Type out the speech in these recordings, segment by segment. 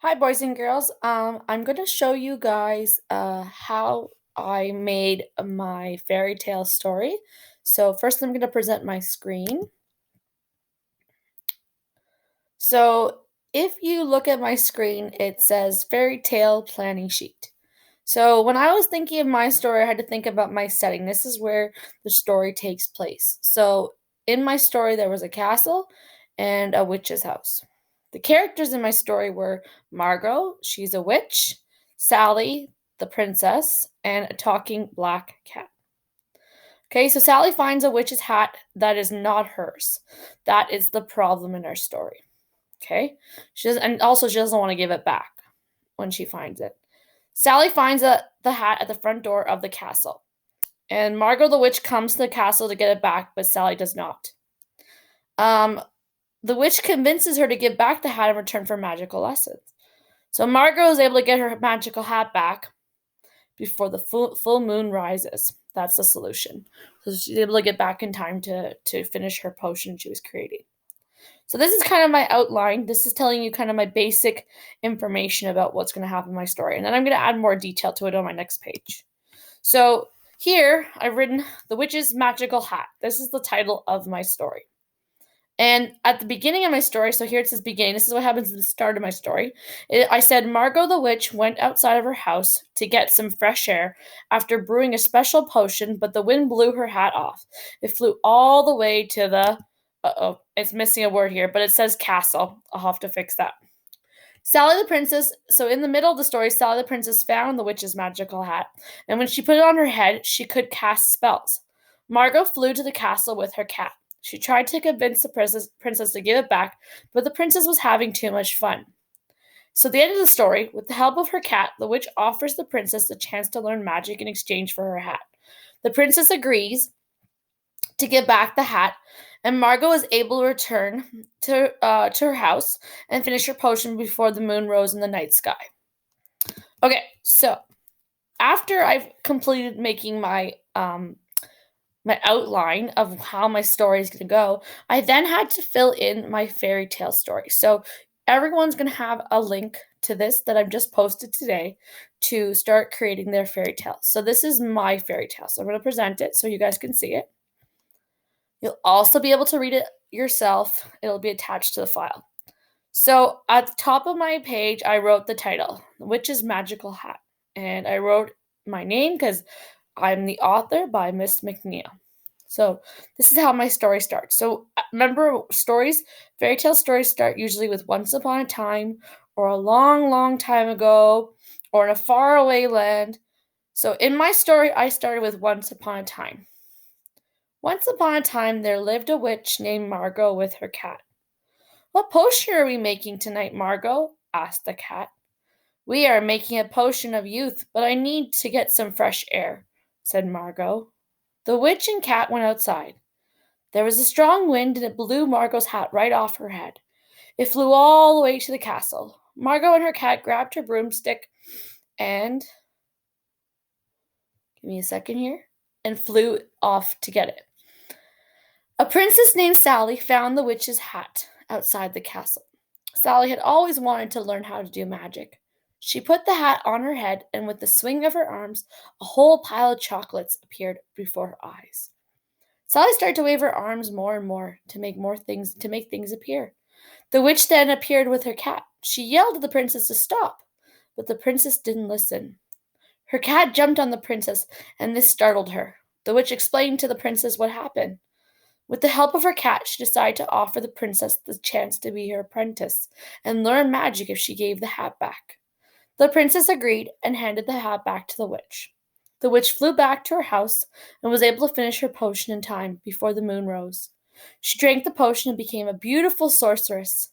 Hi, boys and girls. I'm going to show you guys how I made my fairy tale story. So first, I'm going to present my screen. So if you look at my screen, it says fairy tale planning sheet. So when I was thinking of my story, I had to think about my setting. This is where the story takes place. So in my story, there was a castle and a witch's house. The characters in my story were Margot, she's a witch, Sally, the princess, and a talking black cat. Okay, so Sally finds a witch's hat that is not hers. That is the problem in our story. Okay, and also she doesn't want to give it back when she finds it. Sally finds the hat at the front door of the castle, and Margot the witch comes to the castle to get it back, but Sally does not. Um, the witch convinces her to give back the hat in return for magical lessons. So Margot is able to get her magical hat back before the full moon rises. That's the solution. So she's able to get back in time to finish her potion she was creating. So this is kind of my outline. This is telling you kind of my basic information about what's going to happen in my story. And then I'm going to add more detail to it on my next page. So here I've written The Witch's Magical Hat. This is the title of my story. And at the beginning of my story, so here it says beginning. This is what happens at the start of my story. I said Margot the witch went outside of her house to get some fresh air after brewing a special potion, but the wind blew her hat off. It flew all the way to the it's missing a word here, but it says castle. I'll have to fix that. Sally the princess, so in the middle of the story, Sally the princess found the witch's magical hat, and when she put it on her head, she could cast spells. Margot flew to the castle with her cat. She tried to convince the princess to give it back, but the princess was having too much fun. So, at the end of the story, with the help of her cat, the witch offers the princess the chance to learn magic in exchange for her hat. The princess agrees to give back the hat, and Margot is able to return to her house and finish her potion before the moon rose in the night sky. Okay, so after I've completed making my outline of how my story is going to go, I then had to fill in my fairy tale story. So everyone's going to have a link to this that I've just posted today to start creating their fairy tale. So this is my fairy tale. So I'm going to present it so you guys can see it. You'll also be able to read it yourself. It'll be attached to the file. So at the top of my page, I wrote the title, The Witch's Magical Hat. And I wrote my name because I'm the author by Miss McNeil. So this is how my story starts. So remember fairy tale stories start usually with once upon a time or a long, long time ago or in a faraway land. So in my story, I started with once upon a time. Once upon a time, there lived a witch named Margot with her cat. What potion are we making tonight, Margot? Asked the cat. We are making a potion of youth, but I need to get some fresh air, said Margot. The witch and cat went outside. There was a strong wind and it blew Margot's hat right off her head. It flew all the way to the castle. Margot and her cat grabbed her broomstick and, give me a second here, and flew off to get it. A princess named Sally found the witch's hat outside the castle. Sally had always wanted to learn how to do magic. She put the hat on her head, and with the swing of her arms, a whole pile of chocolates appeared before her eyes. Sally started to wave her arms more and more to make things appear. The witch then appeared with her cat. She yelled at the princess to stop, but the princess didn't listen. Her cat jumped on the princess, and this startled her. The witch explained to the princess what happened. With the help of her cat, she decided to offer the princess the chance to be her apprentice and learn magic if she gave the hat back. The princess agreed and handed the hat back to the witch. The witch flew back to her house and was able to finish her potion in time before the moon rose. She drank the potion and became a beautiful sorceress.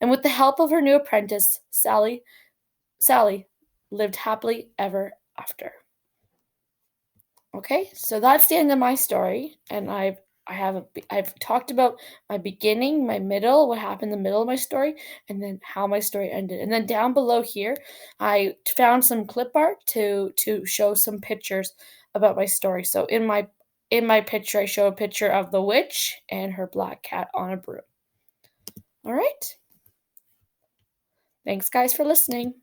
And with the help of her new apprentice, Sally lived happily ever after. Okay, so that's the end of my story, and I've talked about my beginning, my middle, what happened in the middle of my story, and then how my story ended. And then down below here, I found some clip art to show some pictures about my story. So in my picture, I show a picture of the witch and her black cat on a broom. All right. Thanks, guys, for listening.